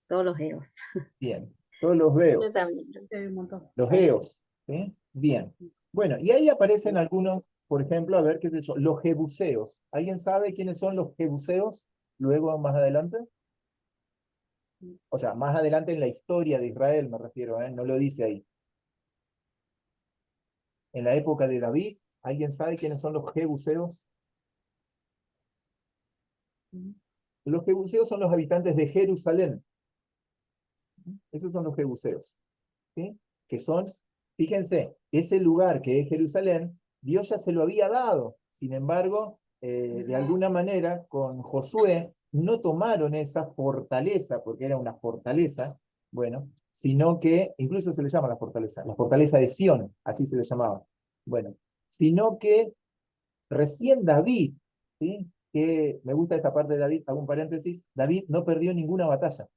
todos los eos. Bien. Todos los veo. Yo también. Un montón. Los eos. ¿Sí? Bien. Bueno, y ahí aparecen algunos, por ejemplo, a ver qué es eso. Los jebuseos. ¿Alguien sabe quiénes son los jebuseos? Luego, más adelante. O sea, más adelante en la historia de Israel me refiero, no lo dice ahí. En la época de David, ¿alguien sabe quiénes son los jebuseos? Los jebuseos son los habitantes de Jerusalén. Esos son los jebuseos. ¿Sí? Que son, fíjense, ese lugar que es Jerusalén, Dios ya se lo había dado. Sin embargo, de alguna manera, con Josué, no tomaron esa fortaleza, porque era una fortaleza, bueno, sino que, incluso se le llama la fortaleza de Sión, así se le llamaba. Bueno, sino que recién David, ¿sí?, que me gusta esta parte de David, hago un paréntesis, David no perdió ninguna batalla.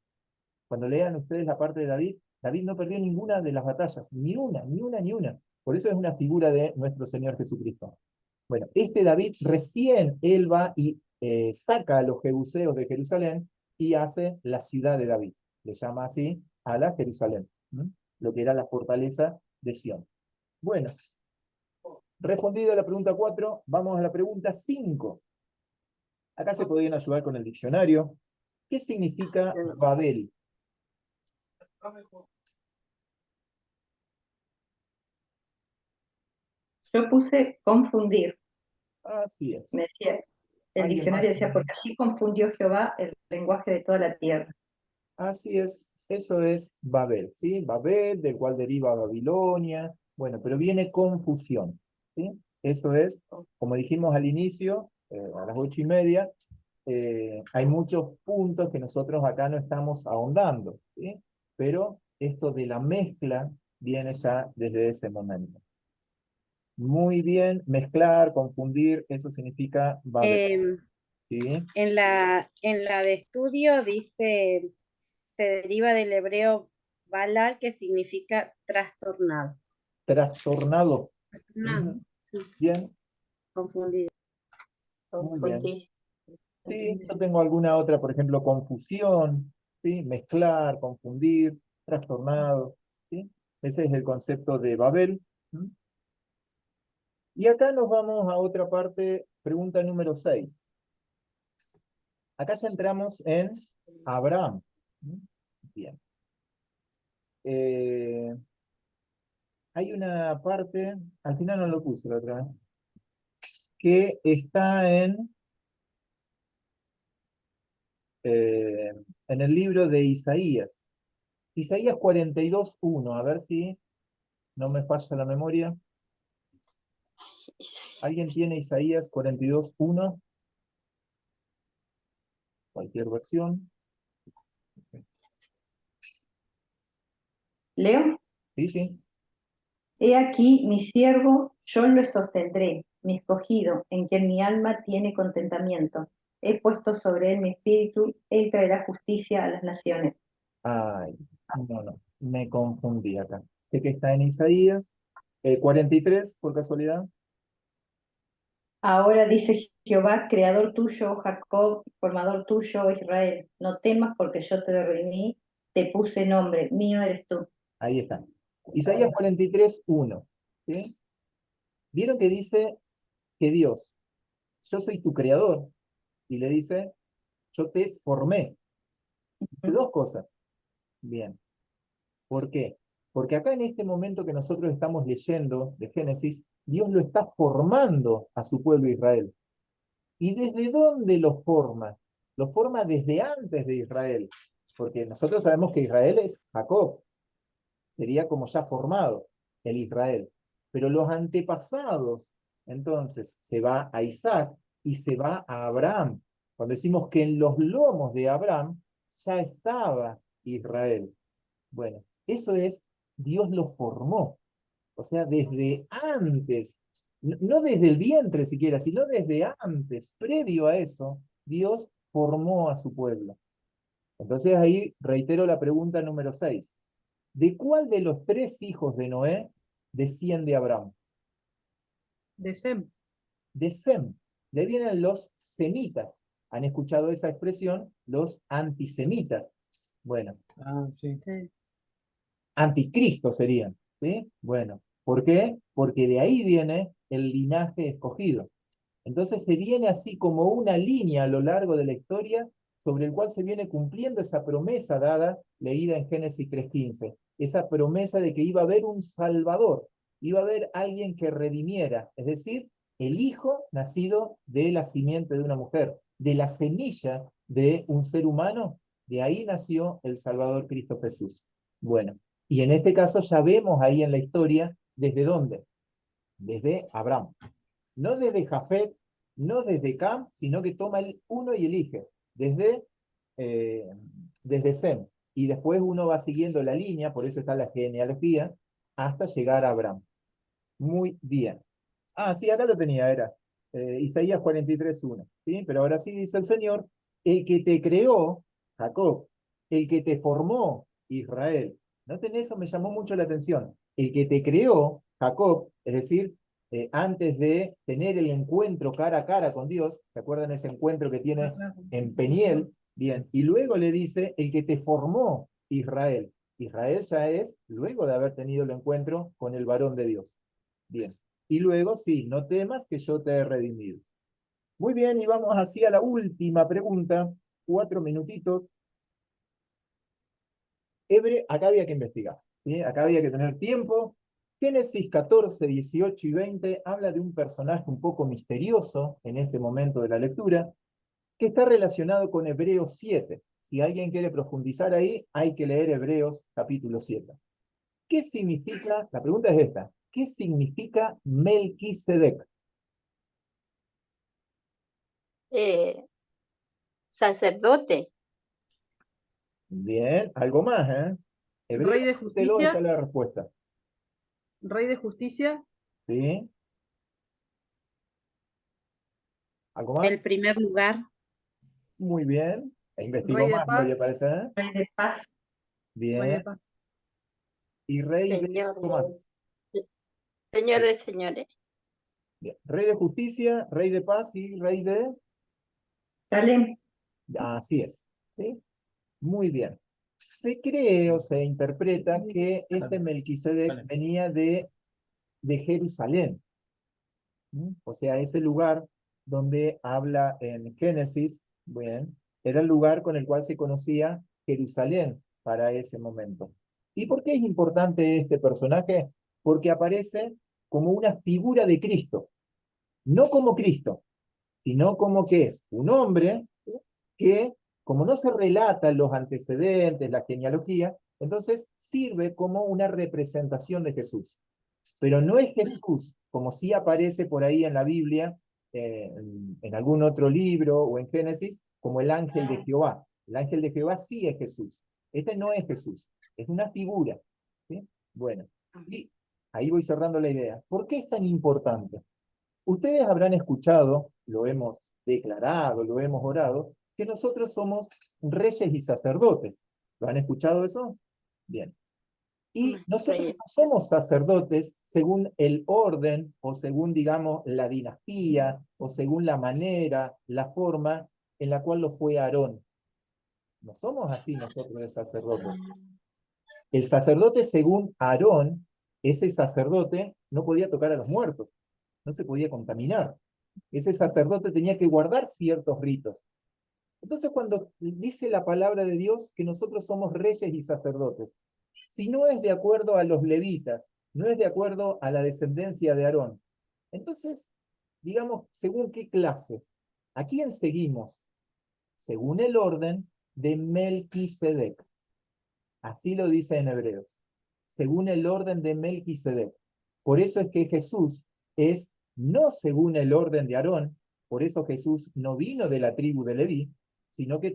Cuando lean ustedes la parte de David, David no perdió ninguna de las batallas, ni una, ni una, ni una. Por eso es una figura de nuestro Señor Jesucristo. Bueno, este David recién él va y saca a los jebuseos de Jerusalén y hace la ciudad de David. Le llama así a la Jerusalén, lo que era la fortaleza de Sión. Bueno, respondido a la pregunta 4, vamos a la pregunta 5. Acá se podrían ayudar con el diccionario. ¿Qué significa Babel? Yo puse confundir. Así es. Me decía, el ¿Alguien diccionario más? decía, porque allí confundió Jehová el lenguaje de toda la tierra. Así es, eso es Babel, ¿sí? Babel, del cual deriva Babilonia, bueno, pero viene confusión, ¿sí? Eso es, como dijimos al inicio, a las 8:30, hay muchos puntos que nosotros acá no estamos ahondando, ¿sí? Pero esto de la mezcla viene ya desde ese momento. Muy bien, mezclar, confundir, eso significa Babel, ¿sí? En la de estudio dice, se deriva del hebreo balal, que significa trastornado. Trastornado. Trastornado, sí, Bien, confundido. muy bien. Confundir. Sí, yo tengo alguna otra, por ejemplo, confusión, ¿sí? Mezclar, confundir, trastornado, ¿sí? Ese es el concepto de Babel. Y acá nos vamos a otra parte, pregunta número 6. Acá ya entramos en Abraham. Bien. Hay una parte, al final no lo puse la otra vez, que está en el libro de Isaías. Isaías 42:1, a ver si no me falla la memoria. ¿Alguien tiene Isaías 42:1? Cualquier versión. ¿Leo? Sí, sí. He aquí mi siervo, yo lo sostendré, mi escogido, en quien mi alma tiene contentamiento. He puesto sobre él mi espíritu, él traerá justicia a las naciones. Ay, no, me confundí acá. Sé que está en Isaías 43, por casualidad. Ahora dice Jehová, creador tuyo, oh Jacob, formador tuyo, oh Israel, no temas porque yo te redimí, te puse nombre, mío eres tú. Ahí está. Isaías 43, 1. ¿Sí? ¿Vieron que dice que Dios, yo soy tu creador? Y le dice, yo te formé. Dice dos cosas. Bien. ¿Por qué? Porque acá en este momento que nosotros estamos leyendo de Génesis, Dios lo está formando a su pueblo Israel. ¿Y desde dónde lo forma? Lo forma desde antes de Israel. Porque nosotros sabemos que Israel es Jacob. Sería como ya formado el Israel. Pero los antepasados, entonces, se va a Isaac y se va a Abraham. Cuando decimos que en los lomos de Abraham ya estaba Israel. Bueno, eso es, Dios lo formó. O sea, desde antes, no desde el vientre siquiera, sino desde antes, previo a eso, Dios formó a su pueblo. Entonces ahí reitero la pregunta número 6. ¿De cuál de los 3 hijos de Noé desciende Abraham? De Sem. De Sem. De ahí vienen los semitas. ¿Han escuchado esa expresión? Los antisemitas. Bueno, Ah, sí. Sí. anticristo serían. ¿Sí? Bueno, ¿por qué? Porque de ahí viene el linaje escogido. Entonces se viene así como una línea a lo largo de la historia sobre el cual se viene cumpliendo esa promesa dada, leída en Génesis 3:15. Esa promesa de que iba a haber un Salvador, iba a haber alguien que redimiera, es decir, el hijo nacido de la simiente de una mujer, de la semilla de un ser humano, de ahí nació el Salvador Cristo Jesús. Bueno, y en este caso ya vemos ahí en la historia, ¿desde dónde? Desde Abraham. No desde Jafet, no desde Cam, sino que toma el uno y elige, eh, desde Sem. Y después uno va siguiendo la línea, por eso está la genealogía, hasta llegar a Abraham. Muy bien. Ah, sí, acá lo tenía, era Isaías 43:1. ¿Sí? Pero ahora sí dice el Señor, el que te creó, Jacob, el que te formó, Israel. Noten eso, me llamó mucho la atención. El que te creó, Jacob, es decir, antes de tener el encuentro cara a cara con Dios, ¿se acuerdan ese encuentro que tiene en Peniel? Bien, y luego le dice, el que te formó, Israel. Israel ya es luego de haber tenido el encuentro con el varón de Dios. Bien. Y luego, sí, no temas que yo te he redimido. Muy bien, y vamos así a la última pregunta. 4 minutitos. Acá había que investigar. ¿Sí? Acá había que tener tiempo. Génesis 14, 18 y 20 habla de un personaje un poco misterioso en este momento de la lectura, que está relacionado con Hebreos 7. Si alguien quiere profundizar ahí, hay que leer Hebreos capítulo 7. ¿Qué significa? La pregunta es esta. ¿Qué significa Melquisedec? Sacerdote. Bien, algo más, ¿eh? Rey de Hebreos 7:2 está justicia. la respuesta. Rey de justicia. ¿Sí? ¿Algo El más? primer lugar. Muy bien. Investigó Rey de más, ¿no le paz. parece? Rey de paz. Rey de Bien. paz. Y rey de Señor algo más. Señor de señores. Bien. Rey de justicia, rey de paz y rey de... Salem. Así es. ¿Sí? Muy bien. Se cree o se interpreta que este Melquisedec venía de Jerusalén. ¿Mm? O sea, ese lugar donde habla en Génesis, bien, era el lugar con el cual se conocía Jerusalén para ese momento. ¿Y por qué es importante este personaje? Porque aparece como una figura de Cristo, no como Cristo, sino como que es un hombre que, como no se relatan los antecedentes, la genealogía, entonces sirve como una representación de Jesús. Pero no es Jesús, como sí aparece por ahí en la Biblia, en algún otro libro o en Génesis, como el ángel de Jehová. El ángel de Jehová sí es Jesús. Este no es Jesús, es una figura. ¿Sí? Bueno, y ahí voy cerrando la idea. ¿Por qué es tan importante? Ustedes habrán escuchado, lo hemos declarado, lo hemos orado, que nosotros somos reyes y sacerdotes. ¿Lo han escuchado eso? Bien. Y nosotros no somos sacerdotes según el orden o según, digamos, la dinastía o según la manera, la forma en la cual lo fue Aarón. No somos así nosotros de sacerdotes. El sacerdote según Aarón, ese sacerdote no podía tocar a los muertos, no se podía contaminar. Ese sacerdote tenía que guardar ciertos ritos. Entonces cuando dice la palabra de Dios que nosotros somos reyes y sacerdotes, si no es de acuerdo a los levitas, no es de acuerdo a la descendencia de Aarón, entonces, digamos, ¿según qué clase? ¿A quién seguimos? Según el orden de Melquisedec. Así lo dice en Hebreos. Según el orden de Melquisedec. Por eso es que Jesús es no según el orden de Aarón, por eso Jesús no vino de la tribu de Leví, sino que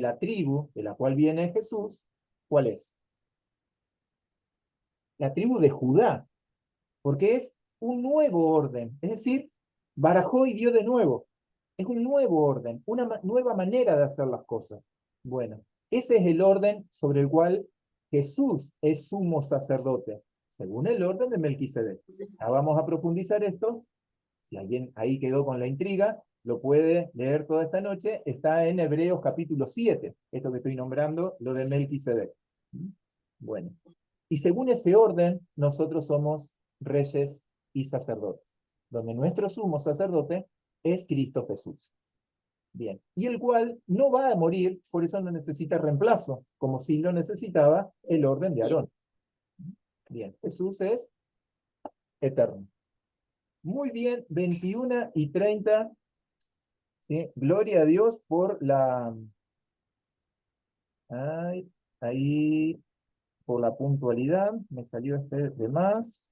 la tribu de la cual viene Jesús, ¿cuál es? La tribu de Judá, porque es un nuevo orden, es decir, barajó y dio de nuevo. Es un nuevo orden, una nueva manera de hacer las cosas. Bueno, ese es el orden sobre el cual Jesús es sumo sacerdote, según el orden de Melquisedec. Ya vamos a profundizar esto. Si alguien ahí quedó con la intriga, lo puede leer toda esta noche. Está en Hebreos capítulo 7, esto que estoy nombrando, lo de Melquisedec. Bueno, y según ese orden, nosotros somos reyes y sacerdotes, donde nuestro sumo sacerdote es Cristo Jesús. Bien, y el cual no va a morir, por eso no necesita reemplazo, como si lo necesitaba el orden de Aarón. Bien, Jesús es eterno. Muy bien, 21:30. ¿Sí? Gloria a Dios por la... Ay, ahí, por la puntualidad. Me salió este de más.